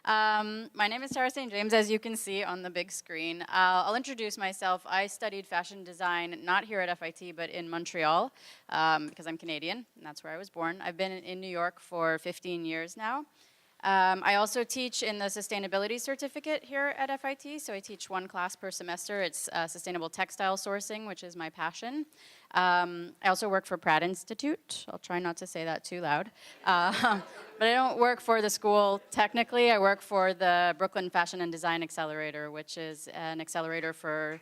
My name is Tara St. James, as you can see on the big screen. I'll introduce myself. I studied fashion design, not here at FIT, but in Montreal, because I'm Canadian, and that's where I was born. I've been in New York for 15 years now. I also teach in the sustainability certificate here at FIT, so I teach one class per semester. It's sustainable textile sourcing, which is my passion. I also work for Pratt Institute. I'll try not to say that too loud. But I don't work for the school technically. I work for the Brooklyn Fashion and Design Accelerator, which is an accelerator for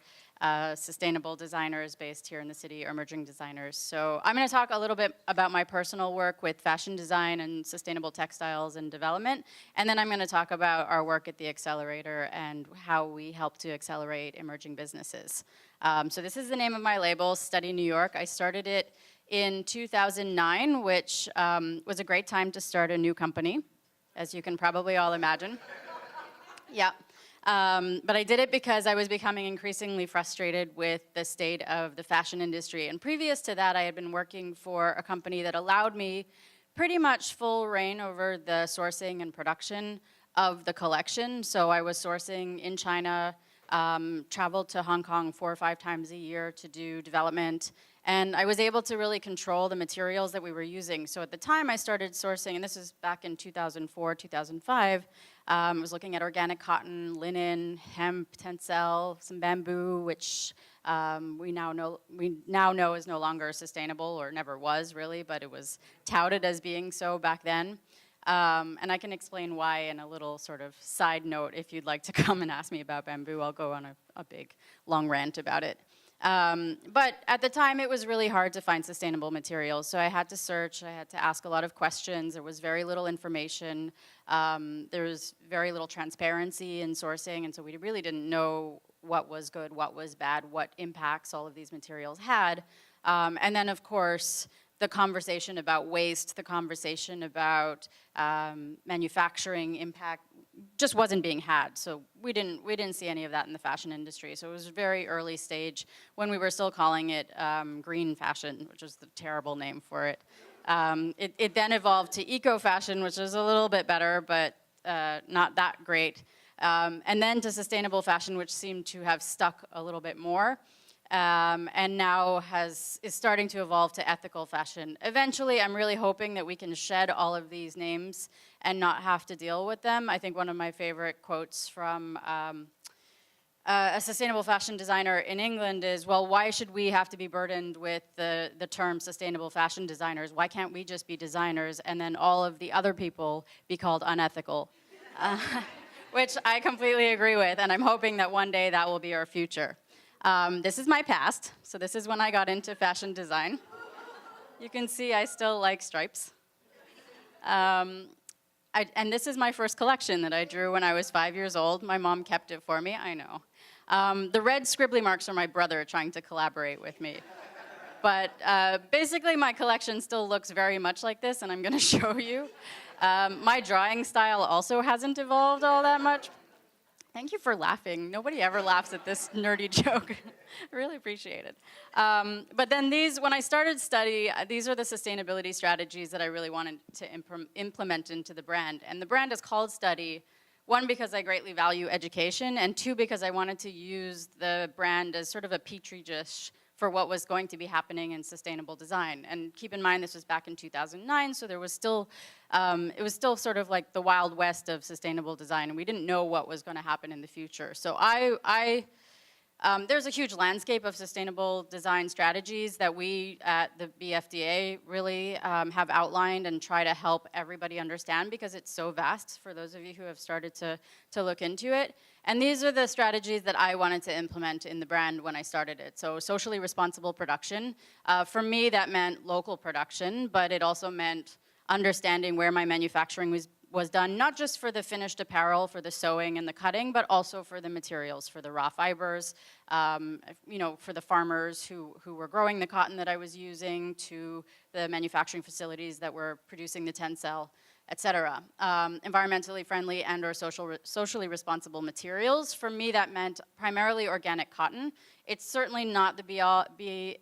sustainable designers based here in the city, or emerging designers. So I'm going to talk a little bit about my personal work with fashion design and sustainable textiles and development, and then I'm going to talk about our work at the Accelerator and how we help to accelerate emerging businesses. So this is the name of my label, Study New York. I started it in 2009, which was a great time to start a new company, as you can probably all imagine. Yeah. But I did it because I was becoming increasingly frustrated with the state of the fashion industry. And previous to that, I had been working for a company that allowed me pretty much full reign over the sourcing and production of the collection. So I was sourcing in China, traveled to Hong Kong 4 or 5 times a year to do development. And I was able to really control the materials that we were using. So at the time I started sourcing, and this is back in 2004, 2005, I was looking at organic cotton, linen, hemp, tencel, some bamboo, which we now know is no longer sustainable, or never was really, but it was touted as being so back then. And I can explain why in a little sort of side note. If you'd like to come and ask me about bamboo, I'll go on a big, long rant about it. But at the time, it was really hard to find sustainable materials. So I had to search, I had to ask a lot of questions. There was very little information. There was very little transparency in sourcing, and so we really didn't know what was good, what was bad, what impacts all of these materials had. And then, of course, the conversation about waste, the conversation about manufacturing impact just wasn't being had. So we didn't see any of that in the fashion industry. So it was very early stage when we were still calling it green fashion, which was the terrible name for it. It then evolved to eco fashion, which is a little bit better, but not that great. And then to sustainable fashion, which seemed to have stuck a little bit more. And now is starting to evolve to ethical fashion. Eventually, I'm really hoping that we can shed all of these names and not have to deal with them. I think one of my favorite quotes from a sustainable fashion designer in England is, well, why should we have to be burdened with the term sustainable fashion designers? Why can't we just be designers and then all of the other people be called unethical? Which I completely agree with, and I'm hoping that one day that will be our future. This is my past, so this is when I got into fashion design. You can see I still like stripes. And this is my first collection that I drew when I was 5 years old. My mom kept it for me, I know. The red scribbly marks are my brother trying to collaborate with me. But basically my collection still looks very much like this, and I'm gonna show you. My drawing style also hasn't evolved all that much. Thank you for laughing. Nobody ever laughs at this nerdy joke. I really appreciate it. But then when I started study, these are the sustainability strategies that I really wanted to implement into the brand. And the brand is called Study, one, because I greatly value education, and two, because I wanted to use the brand as sort of a petri dish for what was going to be happening in sustainable design. And keep in mind, this was back in 2009, so there was still, it was still sort of like the Wild West of sustainable design, and we didn't know what was going to happen in the future. So there's a huge landscape of sustainable design strategies that we at the BFDA really have outlined and try to help everybody understand, because it's so vast for those of you who have started to look into it. And these are the strategies that I wanted to implement in the brand when I started it. So socially responsible production. For me, that meant local production, but it also meant understanding where my manufacturing was done, not just for the finished apparel, for the sewing and the cutting, but also for the materials, for the raw fibers, you know, for the farmers who were growing the cotton that I was using, to the manufacturing facilities that were producing the tencel, et cetera. Environmentally friendly and or socially responsible materials. For me, that meant primarily organic cotton. It's certainly not the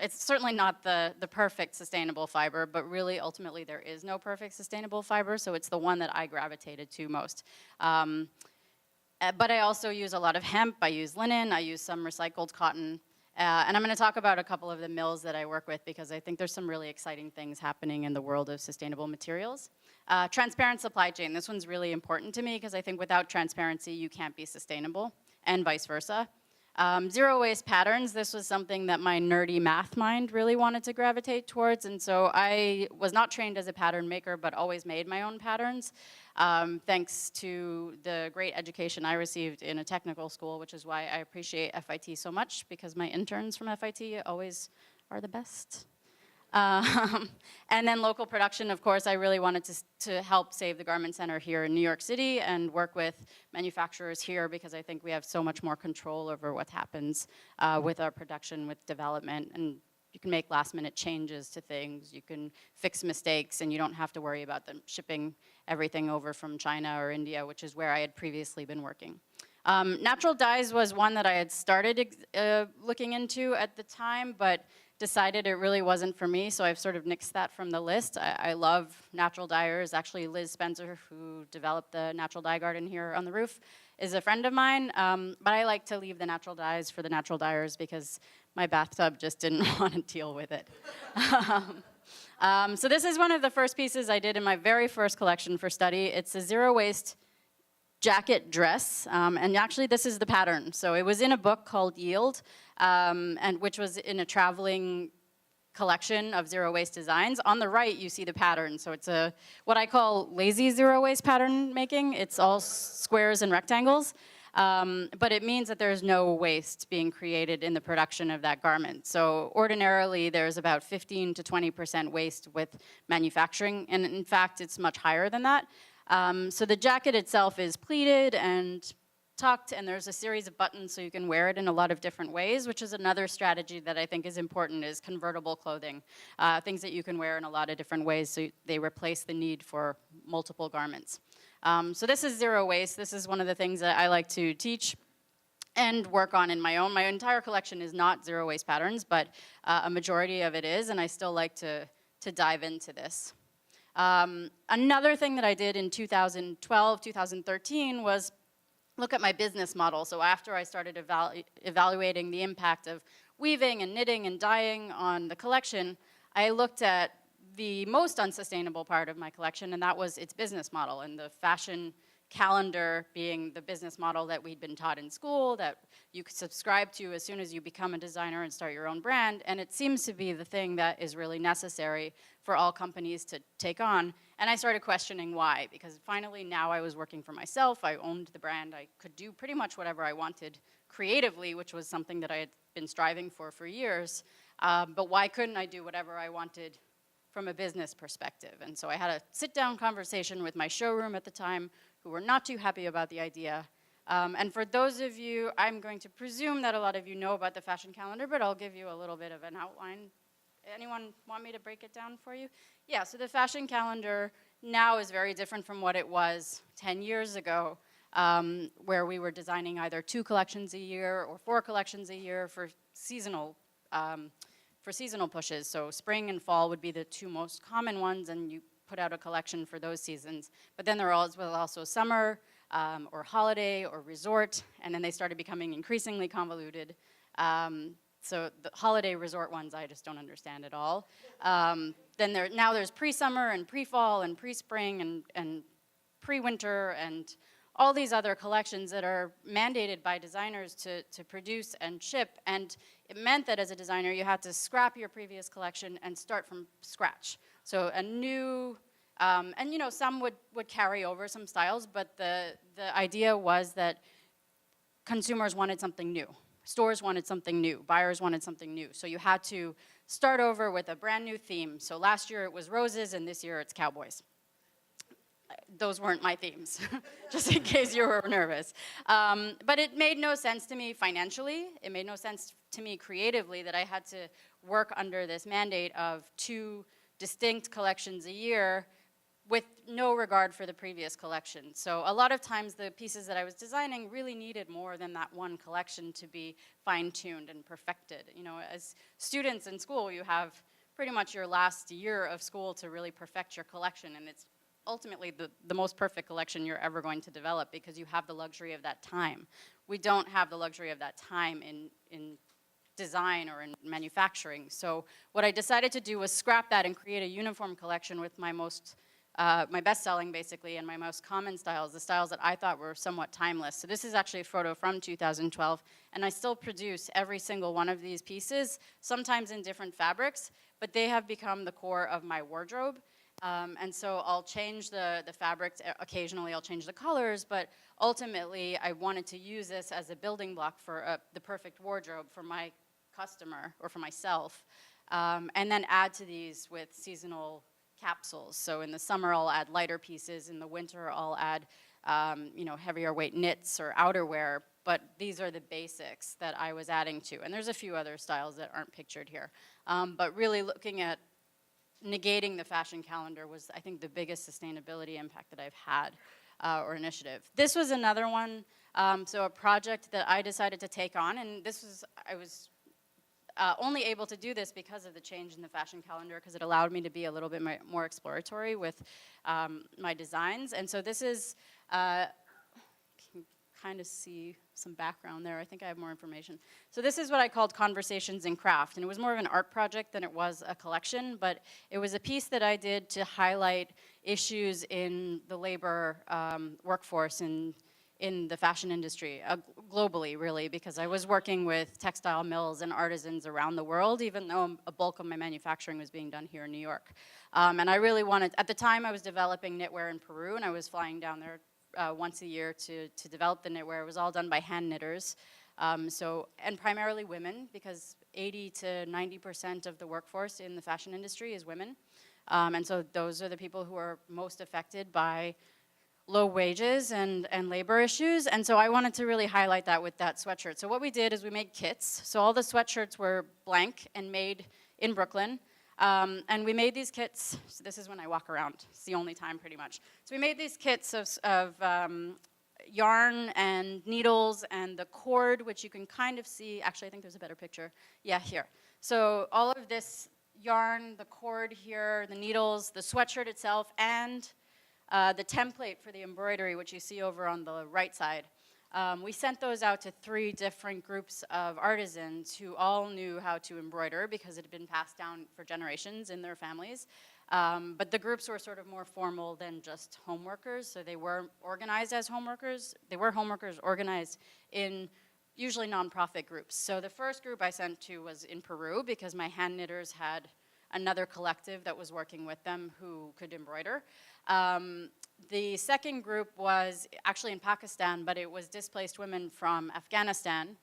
it's certainly not the perfect sustainable fiber, but really ultimately there is no perfect sustainable fiber, so it's the one that I gravitated to most. But I also use a lot of hemp, I use linen, I use some recycled cotton, and I'm going to talk about a couple of the mills that I work with because I think there's some really exciting things happening in the world of sustainable materials. Transparent supply chain, this one's really important to me because I think without transparency you can't be sustainable, and vice versa. Zero waste patterns, this was something that my nerdy math mind really wanted to gravitate towards, and so I was not trained as a pattern maker but always made my own patterns, thanks to the great education I received in a technical school, which is why I appreciate FIT so much, because my interns from FIT always are the best. And then local production, of course, I really wanted to help save the garment center here in New York City and work with manufacturers here because I think we have so much more control over what happens with our production, with development, and you can make last minute changes to things, you can fix mistakes, and you don't have to worry about them shipping everything over from China or India, which is where I had previously been working. Natural dyes was one that I had started looking into at the time, but decided it really wasn't for me, so I've sort of nixed that from the list. I love natural dyers. Actually, Liz Spencer, who developed the natural dye garden here on the roof, is a friend of mine, but I like to leave the natural dyes for the natural dyers because my bathtub just didn't want to deal with it. So this is one of the first pieces I did in my very first collection for study. It's a zero-waste jacket dress, and actually this is the pattern. So it was in a book called Yield, and which was in a traveling collection of zero waste designs. On the right you see the pattern, so it's a what I call lazy zero waste pattern making. It's all squares and rectangles, but it means that there's no waste being created in the production of that garment. So ordinarily there's about 15 to 20% waste with manufacturing, and in fact it's much higher than that. So the jacket itself is pleated and tucked, and there's a series of buttons so you can wear it in a lot of different ways, which is another strategy that I think is important, is convertible clothing. Things that you can wear in a lot of different ways so they replace the need for multiple garments. So this is zero waste. This is one of the things that I like to teach and work on in my own. My entire collection is not zero waste patterns, but a majority of it is, and I still like to dive into this. Another thing that I did in 2012, 2013 was look at my business model. So after I started evaluating the impact of weaving and knitting and dyeing on the collection, I looked at the most unsustainable part of my collection, and that was its business model, and the fashion calendar being the business model that we'd been taught in school, that you could subscribe to as soon as you become a designer and start your own brand, and it seems to be the thing that is really necessary for all companies to take on. And I started questioning why, because finally now I was working for myself, I owned the brand, I could do pretty much whatever I wanted creatively, which was something that I had been striving for years, but why couldn't I do whatever I wanted from a business perspective? And so I had a sit-down conversation with my showroom at the time, who were not too happy about the idea. And for those of you, I'm going to presume that a lot of you know about the fashion calendar, but I'll give you a little bit of an outline. Anyone want me to break it down for you? Yeah, so the fashion calendar now is very different from what it was 10 years ago, where we were designing either 2 collections a year or 4 collections a year for seasonal pushes. So spring and fall would be the 2 most common ones, and you put out a collection for those seasons. But then there was also summer, or holiday, or resort, and then they started becoming increasingly convoluted. So the holiday resort ones I just don't understand at all. Then now there's pre-summer and pre-fall and pre-spring and pre-winter and all these other collections that are mandated by designers to produce and ship, and it meant that as a designer you had to scrap your previous collection and start from scratch. So a new, and you know, some would carry over some styles, but the idea was that consumers wanted something new. Stores wanted something new, buyers wanted something new. So you had to start over with a brand new theme. So last year it was roses and this year it's cowboys. Those weren't my themes, just in case you were nervous. But it made no sense to me financially. It made no sense to me creatively that I had to work under this mandate of 2 distinct collections a year with no regard for the previous collection. So a lot of times the pieces that I was designing really needed more than that one collection to be fine-tuned and perfected. You know, as students in school, you have pretty much your last year of school to really perfect your collection, and it's ultimately the most perfect collection you're ever going to develop because you have the luxury of that time. We don't have the luxury of that time in design or in manufacturing. So what I decided to do was scrap that and create a uniform collection with my my best-selling basically and my most common styles, the styles that I thought were somewhat timeless. So this is actually a photo from 2012, and I still produce every single one of these pieces, sometimes in different fabrics, but they have become the core of my wardrobe. And so I'll change the fabrics, occasionally I'll change the colors, but ultimately I wanted to use this as a building block for the perfect wardrobe for my customer or for myself, and then add to these with seasonal capsules. So in the summer I'll add lighter pieces, in the winter I'll add you know, heavier weight knits or outerwear, but these are the basics that I was adding to. And there's a few other styles that aren't pictured here, but really looking at negating the fashion calendar was, I think, the biggest sustainability impact that I've had, or initiative. This was another one, so a project that I decided to take on, and I was only able to do this because of the change in the fashion calendar, because it allowed me to be a little bit more exploratory with my designs. And so this is, you can kind of see some background there. I think I have more information. So this is what I called Conversations in Craft, and it was more of an art project than it was a collection, but it was a piece that I did to highlight issues in the labor workforce in the fashion industry, globally really, because I was working with textile mills and artisans around the world, even though a bulk of my manufacturing was being done here in New York. And I really wanted, at the time I was developing knitwear in Peru, and I was flying down there once a year to develop the knitwear. It was all done by hand knitters, and primarily women, because 80 to 90% of the workforce in the fashion industry is women. And so those are the people who are most affected by low wages and labor issues, and so I wanted to really highlight that with that sweatshirt. So what we did is we made kits. So all the sweatshirts were blank and made in Brooklyn, and we made these kits. So this is when I walk around. It's the only time pretty much. So we made these kits of yarn and needles and the cord, which you can kind of see. Actually, I think there's a better picture. Yeah, here. So all of this yarn, the cord here, the needles, the sweatshirt itself, and the template for the embroidery, which you see over on the right side. We sent those out to 3 different groups of artisans who all knew how to embroider because it had been passed down for generations in their families. But the groups were sort of more formal than just home workers, so they were organized as home workers. They were home workers organized in usually nonprofit groups. So the first group I sent to was in Peru because my hand knitters had another collective that was working with them who could embroider. The second group was actually in Pakistan, but it was displaced women from Afghanistan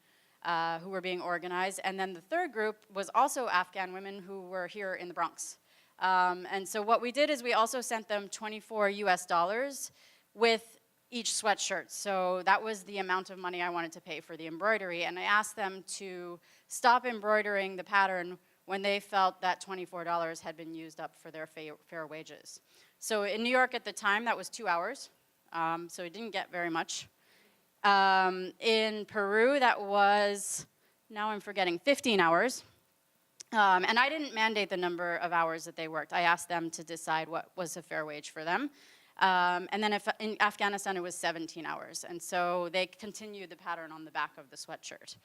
who were being organized. And then the third group was also Afghan women who were here in the Bronx. And so what we did is we also sent them $24 US with each sweatshirt. So that was the amount of money I wanted to pay for the embroidery. And I asked them to stop embroidering the pattern when they felt that $24 had been used up for their fair wages. So in New York at the time, that was 2 hours, so it didn't get very much. In Peru, that was, now I'm forgetting, 15 hours. And I didn't mandate the number of hours that they worked. I asked them to decide what was a fair wage for them. And then in Afghanistan, it was 17 hours. And so they continued the pattern on the back of the sweatshirt.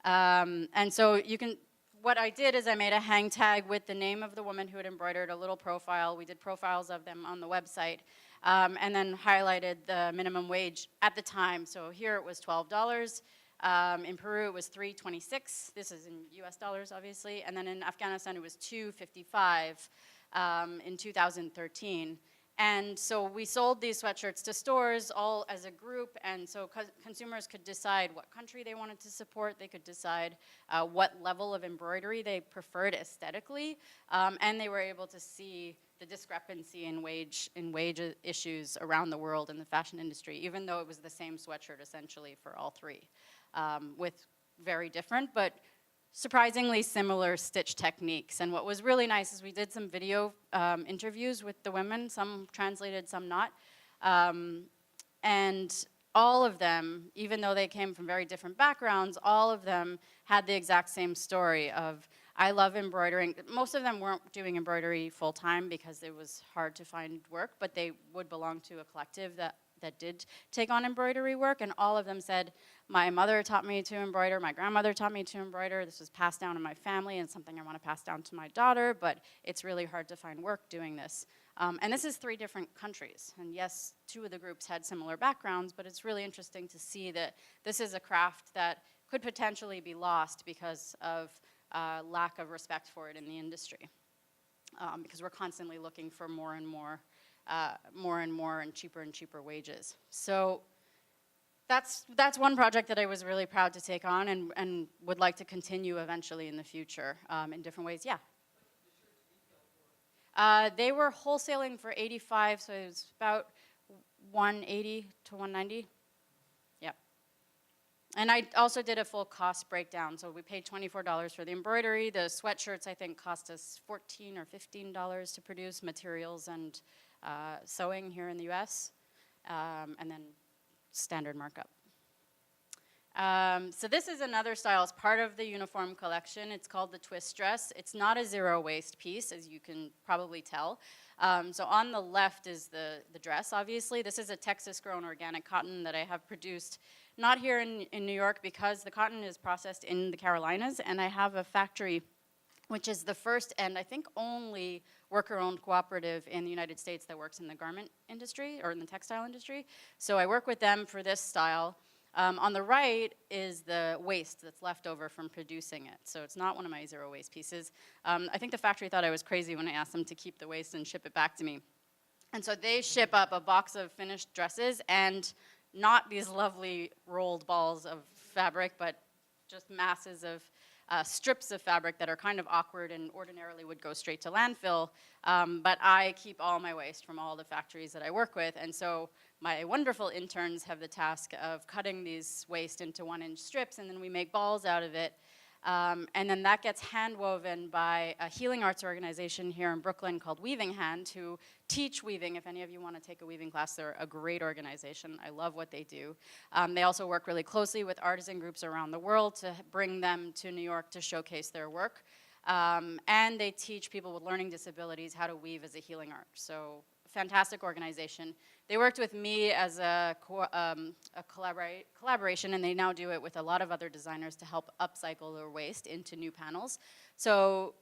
And so you can, what I did is I made a hang tag with the name of the woman who had embroidered, a little profile. We did profiles of them on the website, and then highlighted the minimum wage at the time. So here it was $12. In Peru it was $3.26. This is in US dollars, obviously. And then in Afghanistan it was $2.55 in 2013. And so we sold these sweatshirts to stores all as a group, and so consumers could decide what country they wanted to support. They could decide what level of embroidery they preferred aesthetically, and they were able to see the discrepancy in wage issues around the world in the fashion industry, even though it was the same sweatshirt essentially for all 3, with very different but surprisingly similar stitch techniques. And what was really nice is we did some video interviews with the women, some translated, some not. And all of them, even though they came from very different backgrounds, all of them had the exact same story of, I love embroidering. Most of them weren't doing embroidery full-time because it was hard to find work, but they would belong to a collective that did take on embroidery work, and all of them said, my mother taught me to embroider, my grandmother taught me to embroider, this was passed down in my family and something I want to pass down to my daughter, but it's really hard to find work doing this. And this is 3 different countries, and yes, 2 of the groups had similar backgrounds, but it's really interesting to see that this is a craft that could potentially be lost because of lack of respect for it in the industry, because we're constantly looking for more and more and cheaper wages. So that's one project that I was really proud to take on and would like to continue eventually in the future in different ways. Yeah. They were wholesaling for $85, so it was about $180 to $190. Yep. And I also did a full cost breakdown. So we paid $24 for the embroidery. The sweatshirts, I think, cost us $14 or $15 to produce, materials and sewing here in the US, and then standard markup. So this is another style. It's part of the uniform collection. It's called the twist dress. It's not a zero waste piece, as you can probably tell. So on the left is the dress, obviously. This is a Texas-grown organic cotton that I have produced, not here in New York, because the cotton is processed in the Carolinas, and I have a factory which is the first and I think only worker-owned cooperative in the United States that works in the garment industry or in the textile industry. So I work with them for this style. On the right is the waste that's left over from producing it. So it's not one of my zero waste pieces. I think the factory thought I was crazy when I asked them to keep the waste and ship it back to me. And so they ship up a box of finished dresses and not these lovely rolled balls of fabric, but just masses of strips of fabric that are kind of awkward and ordinarily would go straight to landfill. But I keep all my waste from all the factories that I work with. And so my wonderful interns have the task of cutting these waste into 1-inch strips, and then we make balls out of it. And then that gets hand woven by a healing arts organization here in Brooklyn called Weaving Hand, who teach weaving. If any of you want to take a weaving class, they're a great organization. I love what they do. They also work really closely with artisan groups around the world to bring them to New York to showcase their work. And they teach people with learning disabilities how to weave as a healing art. So fantastic organization. They worked with me as a collaboration, and they now do it with a lot of other designers to help upcycle their waste into new panels. So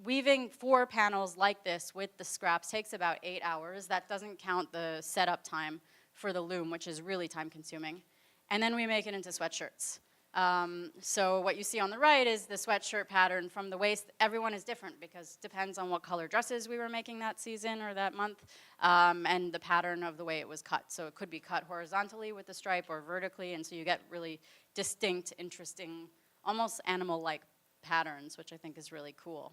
weaving 4 panels like this with the scraps takes about 8 hours. That doesn't count the setup time for the loom, which is really time consuming. And then we make it into sweatshirts. So what you see on the right is the sweatshirt pattern from the waist. Everyone is different because it depends on what color dresses we were making that season or that month, and the pattern of the way it was cut. So it could be cut horizontally with the stripe or vertically, and so you get really distinct, interesting, almost animal-like patterns, which I think is really cool.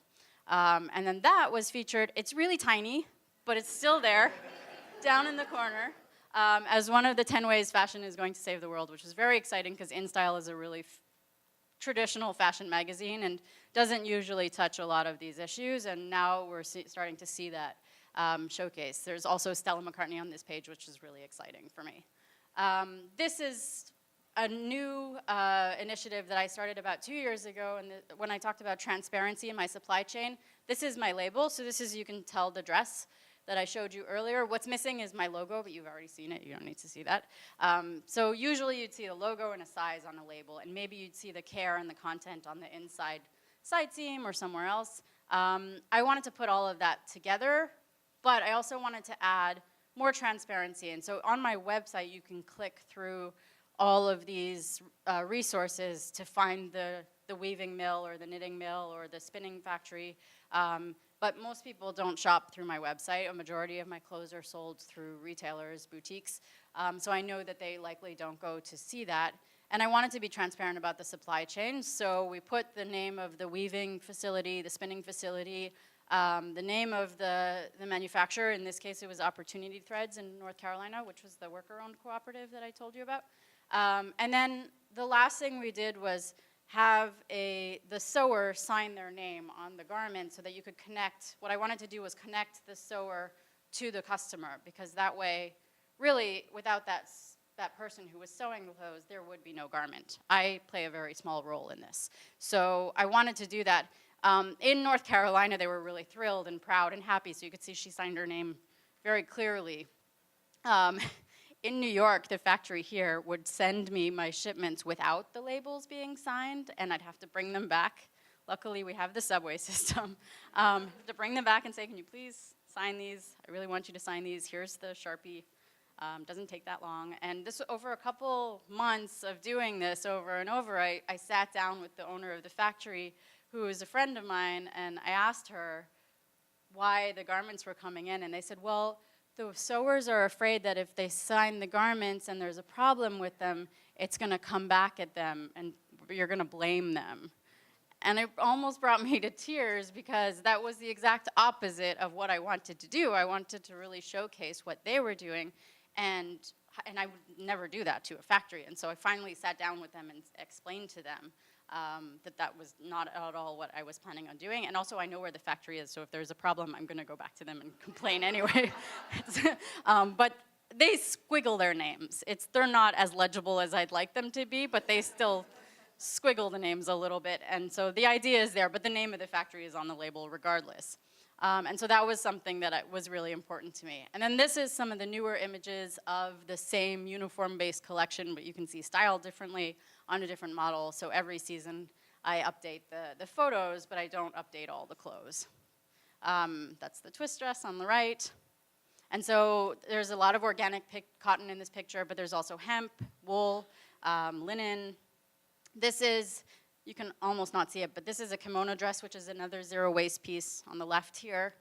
And then that was featured. It's really tiny, but it's still there, down in the corner. As one of the 10 ways fashion is going to save the world, which is very exciting because InStyle is a really traditional fashion magazine and doesn't usually touch a lot of these issues, and now we're starting to see that showcase. There's also Stella McCartney on this page, which is really exciting for me. This is a new initiative that I started about 2 years ago, and when I talked about transparency in my supply chain, this is my label, so this is, you can tell the dress that I showed you earlier. What's missing is my logo, but you've already seen it. You don't need to see that. So usually you'd see the logo and a size on a label, and maybe you'd see the care and the content on the inside side seam or somewhere else. I wanted to put all of that together, but I also wanted to add more transparency. And so on my website, you can click through all of these resources to find the weaving mill or the knitting mill or the spinning factory. But most people don't shop through my website. A majority of my clothes are sold through retailers, boutiques. So I know that they likely don't go to see that. And I wanted to be transparent about the supply chain. So we put the name of the weaving facility, the spinning facility, the name of the manufacturer. In this case, it was Opportunity Threads in North Carolina, which was the worker-owned cooperative that I told you about. And then the last thing we did was have the sewer sign their name on the garment so that you could connect. What I wanted to do was connect the sewer to the customer, because that way, really, without that person who was sewing the clothes, there would be no garment. I play a very small role in this. So I wanted to do that. In North Carolina, they were really thrilled and proud and happy, so you could see she signed her name very clearly. In New York, the factory here would send me my shipments without the labels being signed, and I'd have to bring them back. Luckily, we have the subway system. To bring them back and say, can you please sign these? I really want you to sign these. Here's the Sharpie. Doesn't take that long. And this, over a couple months of doing this over and over, I sat down with the owner of the factory, who is a friend of mine, and I asked her why the garments were coming in, and they said, well, the sewers are afraid that if they sign the garments and there's a problem with them, it's going to come back at them and you're going to blame them. And it almost brought me to tears, because that was the exact opposite of what I wanted to do. I wanted to really showcase what they were doing, and I would never do that to a factory. And so I finally sat down with them and explained to them that was not at all what I was planning on doing. And also, I know where the factory is, so if there's a problem, I'm going to go back to them and complain anyway. But they squiggle their names. They're not as legible as I'd like them to be, but they still squiggle the names a little bit. And so the idea is there, but the name of the factory is on the label regardless. And so that was something that was really important to me. And then this is some of the newer images of the same uniform-based collection, but you can see styled differently on a different model. So every season I update the photos, but I don't update all the clothes. That's the twist dress on the right. And so there's a lot of organic cotton in this picture, but there's also hemp, wool, linen. This is, you can almost not see it, but this is a kimono dress, which is another zero waste piece on the left here.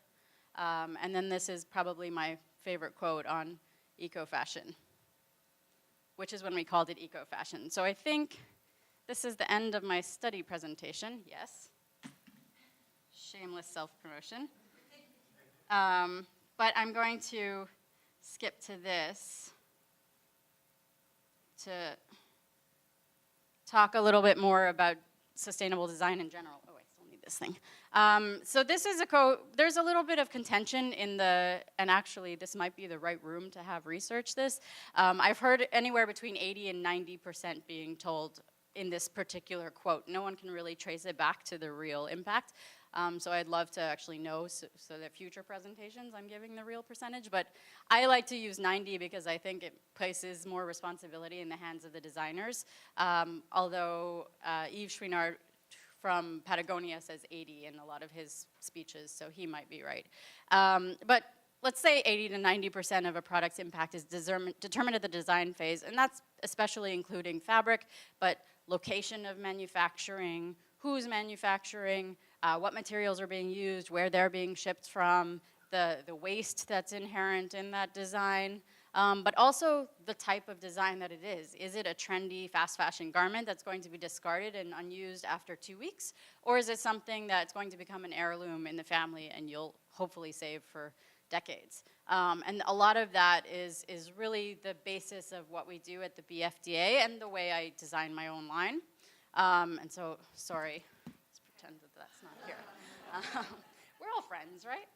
And then this is probably my favorite quote on eco-fashion, which is when we called it eco-fashion. So I think this is the end of my study presentation, yes. Shameless self-promotion. But I'm going to skip to this to talk a little bit more about sustainable design in general. Oh, I still need this thing. So this is there's a little bit of contention in and actually this might be the right room to have researched this. I've heard anywhere between 80 and 90% being told in this particular quote. No one can really trace it back to the real impact. So I'd love to actually know so that future presentations I'm giving the real percentage, but I like to use 90 because I think it places more responsibility in the hands of the designers. Although Yves Chouinard from Patagonia says 80 in a lot of his speeches, so he might be right. But let's say 80 to 90% of a product's impact is determined at the design phase, and that's especially including fabric, but location of manufacturing, who's manufacturing, what materials are being used, where they're being shipped from, the waste that's inherent in that design, but also the type of design that it is. Is it a trendy fast fashion garment that's going to be discarded and unused after 2 weeks? Or is it something that's going to become an heirloom in the family and you'll hopefully save for decades? And a lot of that is really the basis of what we do at the BFDA and the way I design my own line. And so, sorry, let's pretend that that's not here. We're all friends, right?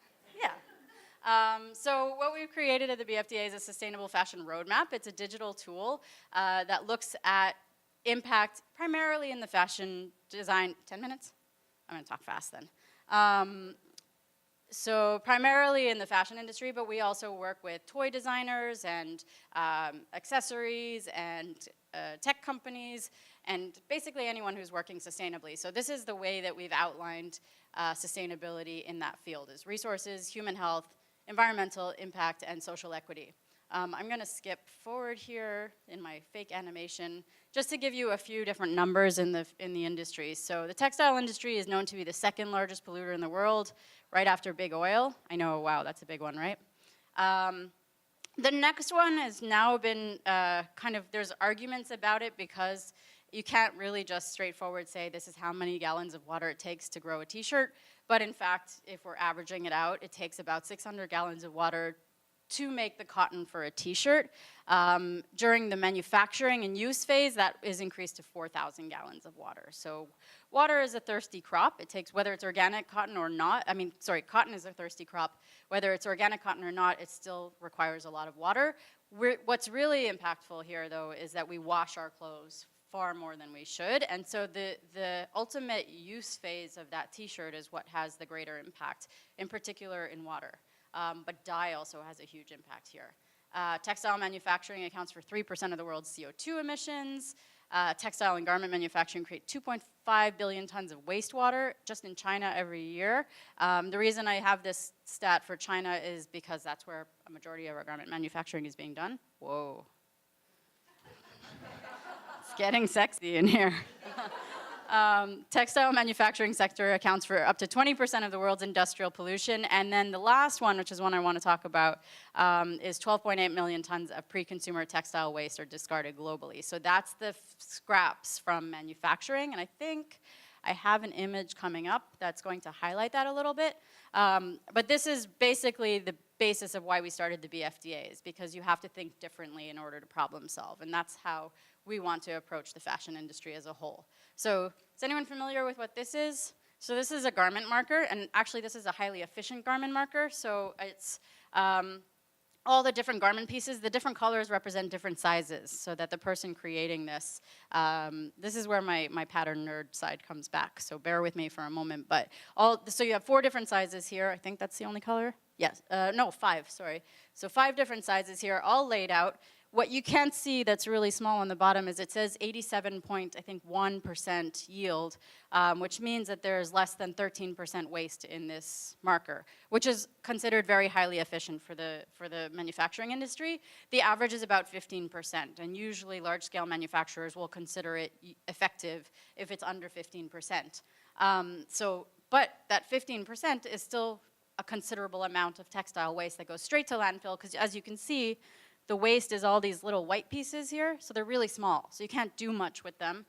Yeah. So what we've created at the BFDA is a sustainable fashion roadmap. It's a digital tool that looks at impact primarily in the fashion design. 10 minutes? I'm going to talk fast then. So primarily in the fashion industry, but we also work with toy designers and accessories and tech companies and basically anyone who's working sustainably. So this is the way that we've outlined sustainability in that field, is resources, human health, environmental impact, and social equity. I'm going to skip forward here in my fake animation just to give you a few different numbers in the industry. So the textile industry is known to be the second largest polluter in the world, right after big oil. I know, wow, that's a big one, right? The next one has now been there's arguments about it because you can't really just straightforward say this is how many gallons of water it takes to grow a t-shirt. But in fact, if we're averaging it out, it takes about 600 gallons of water to make the cotton for a t-shirt. During the manufacturing and use phase, that is increased to 4,000 gallons of water. So water is a thirsty crop. It takes, whether it's organic cotton or not, cotton is a thirsty crop. Whether it's organic cotton or not, it still requires a lot of water. What's really impactful here, though, is that we wash our clothes far more than we should. And so the ultimate use phase of that t-shirt is what has the greater impact, in particular in water. But dye also has a huge impact here. Textile manufacturing accounts for 3% of the world's CO2 emissions. Textile and garment manufacturing create 2.5 billion tons of wastewater just in China every year. The reason I have this stat for China is because that's where a majority of our garment manufacturing is being done. Whoa. It's getting sexy in here. Textile manufacturing sector accounts for up to 20% of the world's industrial pollution. And then the last one, which is one I want to talk about, is 12.8 million tons of pre-consumer textile waste are discarded globally. So that's the scraps from manufacturing. And I think I have an image coming up that's going to highlight that a little bit. But this is basically the basis of why we started the BFDAs, because you have to think differently in order to problem solve. And that's how we want to approach the fashion industry as a whole. So is anyone familiar with what this is? So this is a garment marker, and actually this is a highly efficient garment marker. So it's all the different garment pieces, the different colors represent different sizes, so that the person creating this, this is where my pattern nerd side comes back, so bear with me for a moment. But so you have 4 different sizes here. I think that's the only color? Yes, no, 5, sorry. So 5 different sizes here, all laid out. What you can't see that's really small on the bottom is it says 87.1% yield, which means that there's less than 13% waste in this marker, which is considered very highly efficient for the manufacturing industry. The average is about 15%, and usually large-scale manufacturers will consider it effective if it's under 15%. But that 15% is still a considerable amount of textile waste that goes straight to landfill, because as you can see, the waste is all these little white pieces here, so they're really small, so you can't do much with them.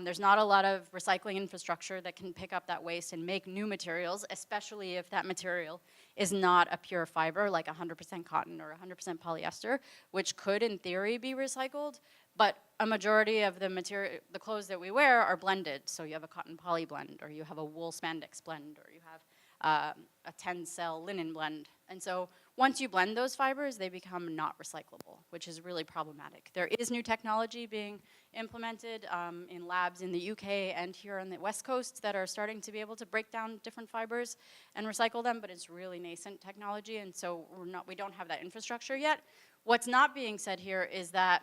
There's not a lot of recycling infrastructure that can pick up that waste and make new materials, especially if that material is not a pure fiber, like 100% cotton or 100% polyester, which could, in theory, be recycled. But a majority of the clothes that we wear are blended, so you have a cotton poly blend, or you have a wool spandex blend, or you have a 10-cell linen blend. And so once you blend those fibers, they become not recyclable, which is really problematic. There is new technology being implemented in labs in the UK and here on the West Coast that are starting to be able to break down different fibers and recycle them, but it's really nascent technology, and so we don't have that infrastructure yet. What's not being said here is that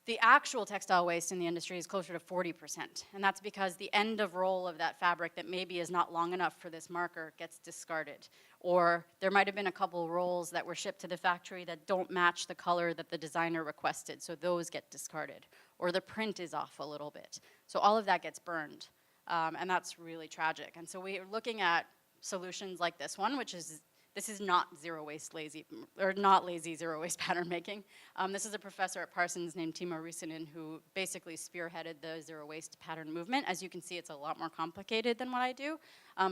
the actual textile waste in the industry is closer to 40%, and that's because the end of roll of that fabric that maybe is not long enough for this marker gets discarded. Or there might have been a couple rolls that were shipped to the factory that don't match the color that the designer requested, so those get discarded. Or the print is off a little bit. So all of that gets burned, and that's really tragic. And so we're looking at solutions like this one, which is, this is not lazy zero waste pattern making. This is a professor at Parsons named Timo Rissanen who basically spearheaded the zero waste pattern movement. As you can see, it's a lot more complicated than what I do.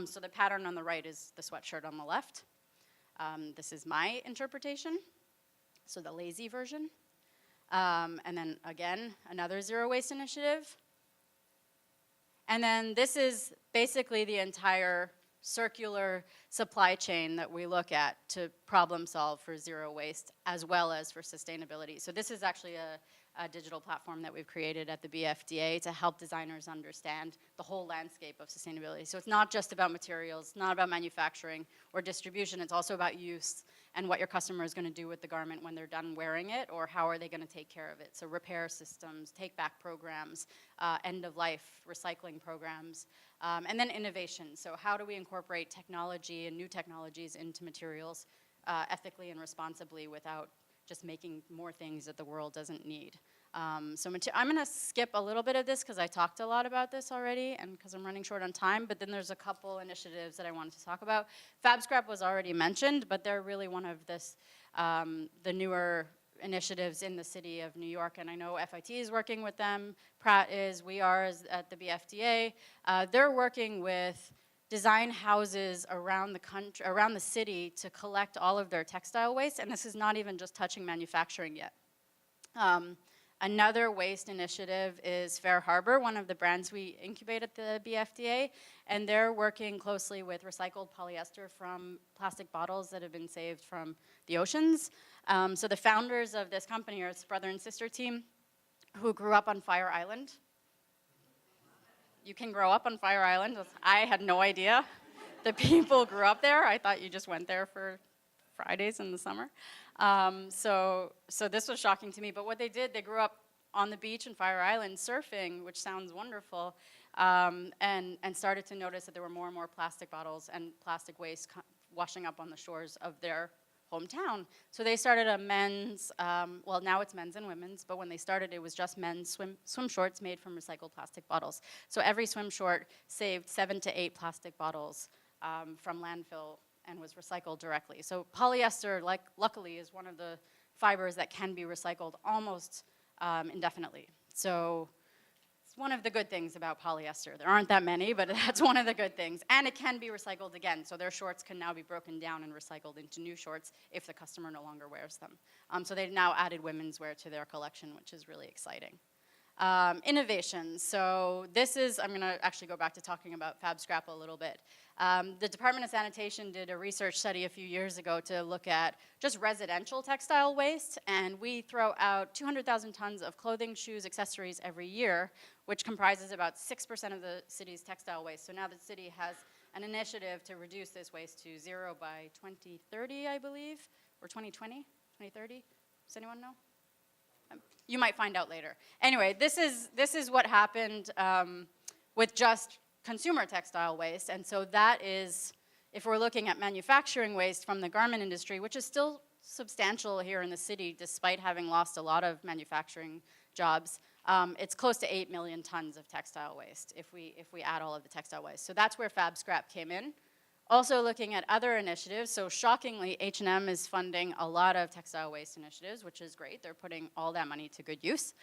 So the pattern on the right is the sweatshirt on the left. This is my interpretation, so the lazy version. And then again, another zero waste initiative. And then this is basically the entire circular supply chain that we look at to problem solve for zero waste as well as for sustainability. So this is actually a digital platform that we've created at the BFDA to help designers understand the whole landscape of sustainability. So it's not just about materials, not about manufacturing or distribution, it's also about use and what your customer is going to do with the garment when they're done wearing it, or how are they going to take care of it. So repair systems, take-back programs, end-of-life recycling programs, and then innovation. So how do we incorporate technology and new technologies into materials ethically and responsibly without just making more things that the world doesn't need. I'm gonna skip a little bit of this because I talked a lot about this already and because I'm running short on time, but then there's a couple initiatives that I wanted to talk about. Fab Scrap was already mentioned, but they're really one of the newer initiatives in the city of New York, and I know FIT is working with them, Pratt is, we are at the BFDA. They're working with design houses around the country, around the city to collect all of their textile waste, and this is not even just touching manufacturing yet. Another waste initiative is Fair Harbor, one of the brands we incubate at the BFDA, and they're working closely with recycled polyester from plastic bottles that have been saved from the oceans. So the founders of this company are this brother and sister team who grew up on Fire Island. You can grow up on Fire Island. I had no idea the people grew up there. I thought you just went there for Fridays in the summer. So this was shocking to me. But what they did, they grew up on the beach in Fire Island surfing, which sounds wonderful, and started to notice that there were more and more plastic bottles and plastic waste washing up on the shores of their hometown. So they started a men's, well now it's men's and women's, but when they started it was just men's swim shorts made from recycled plastic bottles. So every swim short saved 7 to 8 plastic bottles from landfill and was recycled directly. So polyester, luckily, is one of the fibers that can be recycled almost indefinitely. So it's one of the good things about polyester. There aren't that many, but that's one of the good things. And it can be recycled again, so their shorts can now be broken down and recycled into new shorts if the customer no longer wears them. So they've now added women's wear to their collection, which is really exciting. Innovation. So this is, I'm going to actually go back to talking about Fab Scrap a little bit. The Department of Sanitation did a research study a few years ago to look at just residential textile waste, and we throw out 200,000 tons of clothing, shoes, accessories every year, which comprises about 6% of the city's textile waste. So now the city has an initiative to reduce this waste to zero by 2030, I believe, or 2020, 2030. Does anyone know? You might find out later. Anyway, this is what happened with just consumer textile waste, and so that is, if we're looking at manufacturing waste from the garment industry, which is still substantial here in the city despite having lost a lot of manufacturing jobs, it's close to 8 million tons of textile waste if we add all of the textile waste. So that's where Fab Scrap came in. Also looking at other initiatives, so shockingly, H&M is funding a lot of textile waste initiatives, which is great. They're putting all that money to good use.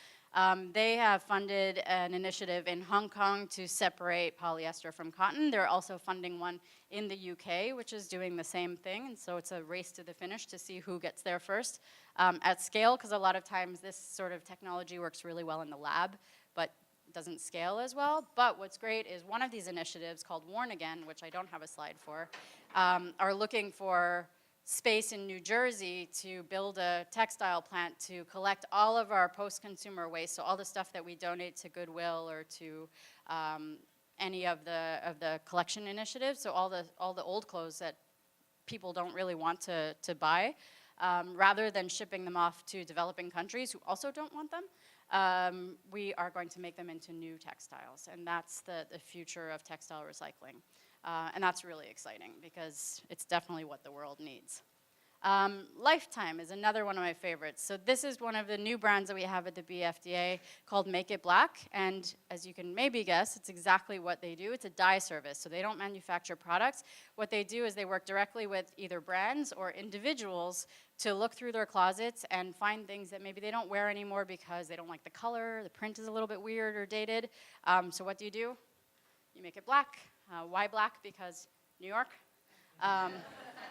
They have funded an initiative in Hong Kong to separate polyester from cotton. They're also funding one in the UK, which is doing the same thing, and so it's a race to the finish to see who gets there first at scale, because a lot of times this sort of technology works really well in the lab, but doesn't scale as well. But what's great is one of these initiatives called Worn Again, which I don't have a slide for, are looking for space in New Jersey to build a textile plant to collect all of our post-consumer waste, so all the stuff that we donate to Goodwill or to any of the collection initiatives, so all the old clothes that people don't really want to buy, rather than shipping them off to developing countries who also don't want them. We are going to make them into new textiles, and that's the future of textile recycling. And that's really exciting because it's definitely what the world needs. Lifetime is another one of my favorites. So this is one of the new brands that we have at the BFDA called Make It Black, and as you can maybe guess, it's exactly what they do. It's a dye service, so they don't manufacture products. What they do is they work directly with either brands or individuals to look through their closets and find things that maybe they don't wear anymore because they don't like the color, the print is a little bit weird or dated. So what do? You make it black. Why black? Because New York.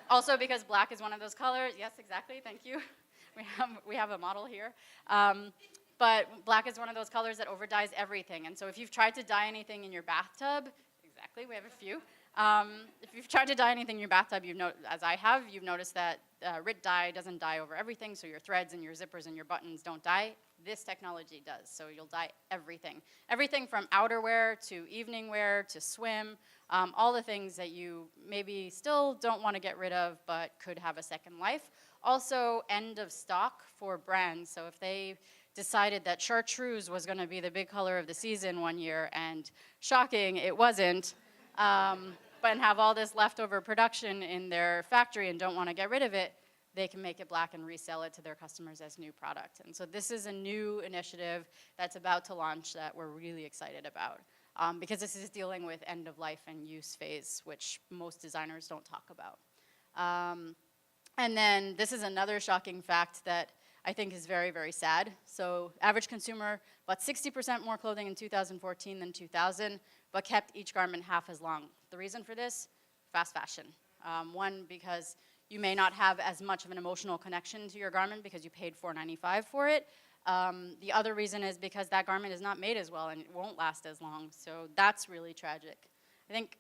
Also because black is one of those colors. Yes, exactly, thank you. We have a model here. But black is one of those colors that overdyes everything. And so if you've tried to dye anything in your bathtub, exactly, we have a few. If you've tried to dye anything in your bathtub, as I have, you've noticed that RIT dye doesn't dye over everything, so your threads and your zippers and your buttons don't dye. This technology does, so you'll dye everything. Everything from outerwear to evening wear to swim, all the things that you maybe still don't want to get rid of but could have a second life. Also, end of stock for brands, so if they decided that chartreuse was going to be the big color of the season one year, and shocking, it wasn't, but have all this leftover production in their factory and don't want to get rid of it, they can make it black and resell it to their customers as new product. And so this is a new initiative that's about to launch that we're really excited about, because this is dealing with end of life and use phase, which most designers don't talk about. And then this is another shocking fact that I think is very, very sad. So average consumer bought 60% more clothing in 2014 than 2000. but kept each garment half as long. The reason for this? Fast fashion. One, because you may not have as much of an emotional connection to your garment because you paid $4.95 for it. The other reason is because that garment is not made as well and it won't last as long. So that's really tragic. I think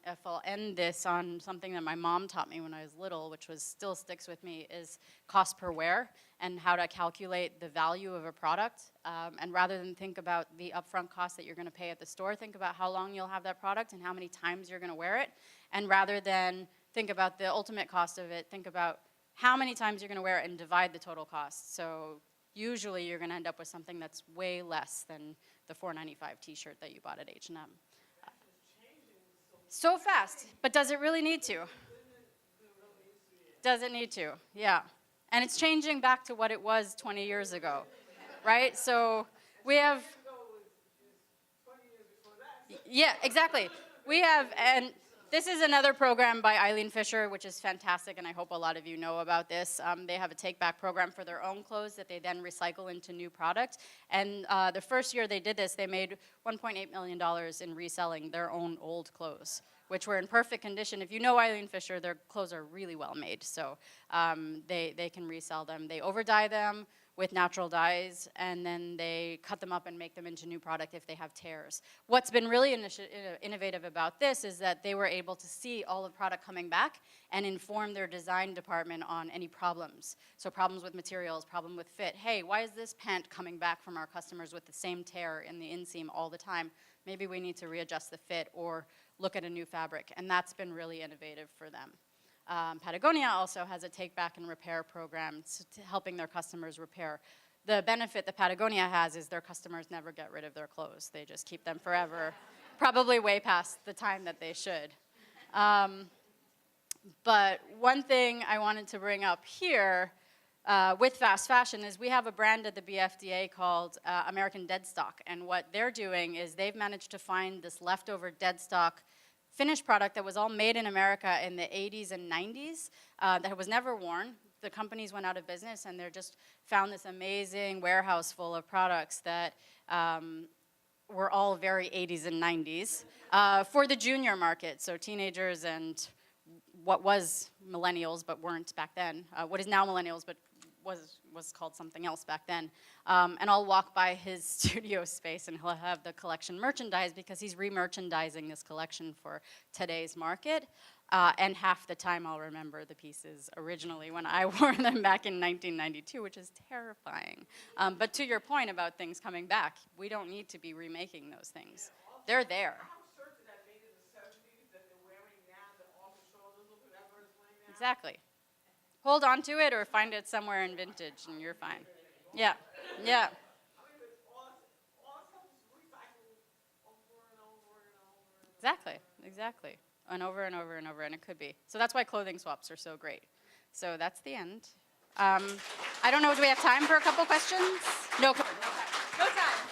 if I'll end this on something that my mom taught me when I was little, which still sticks with me, is cost per wear and how to calculate the value of a product. And rather than think about the upfront cost that you're going to pay at the store, think about how long you'll have that product and how many times you're going to wear it. And rather than think about the ultimate cost of it, think about how many times you're going to wear it and divide the total cost. So usually you're going to end up with something that's way less than the $4.95 t-shirt that you bought at H&M. So fast, but does it really need to? Does it need to? Yeah. And it's changing back to what it was 20 years ago, right? So we have, yeah, exactly. We have, and this is another program by Eileen Fisher, which is fantastic, and I hope a lot of you know about this. They have a take-back program for their own clothes that they then recycle into new product. And the first year they did this, they made $1.8 million in reselling their own old clothes, which were in perfect condition. If you know Eileen Fisher, their clothes are really well made, so they can resell them. They over-dye them with natural dyes, and then they cut them up and make them into new product if they have tears. What's been really innovative about this is that they were able to see all the product coming back and inform their design department on any problems. So problems with materials, problem with fit. Hey, why is this pant coming back from our customers with the same tear in the inseam all the time? Maybe we need to readjust the fit or look at a new fabric, and that's been really innovative for them. Patagonia also has a take-back and repair program helping their customers repair. The benefit that Patagonia has is their customers never get rid of their clothes. They just keep them forever, probably way past the time that they should. But one thing I wanted to bring up here with fast fashion is we have a brand at the BFDA called American Deadstock, and what they're doing is they've managed to find this leftover Deadstock finished product that was all made in America in the 80s and 90s that was never worn. The companies went out of business and they just found this amazing warehouse full of products that were all very 80s and 90s for the junior market, so teenagers and what was millennials but weren't back then, what is now millennials but was called something else back then. And I'll walk by his studio space and he'll have the collection merchandise because he's re-merchandising this collection for today's market. And half the time I'll remember the pieces originally when I wore them back in 1992, which is terrifying. But to your point about things coming back, we don't need to be remaking those things. They're there. Exactly. Hold on to it or find it somewhere in vintage and you're fine. Yeah, yeah. Exactly, exactly. And over and over and over, and it could be. So that's why clothing swaps are so great. So that's the end. I don't know, do we have time for a couple questions? No time. No time.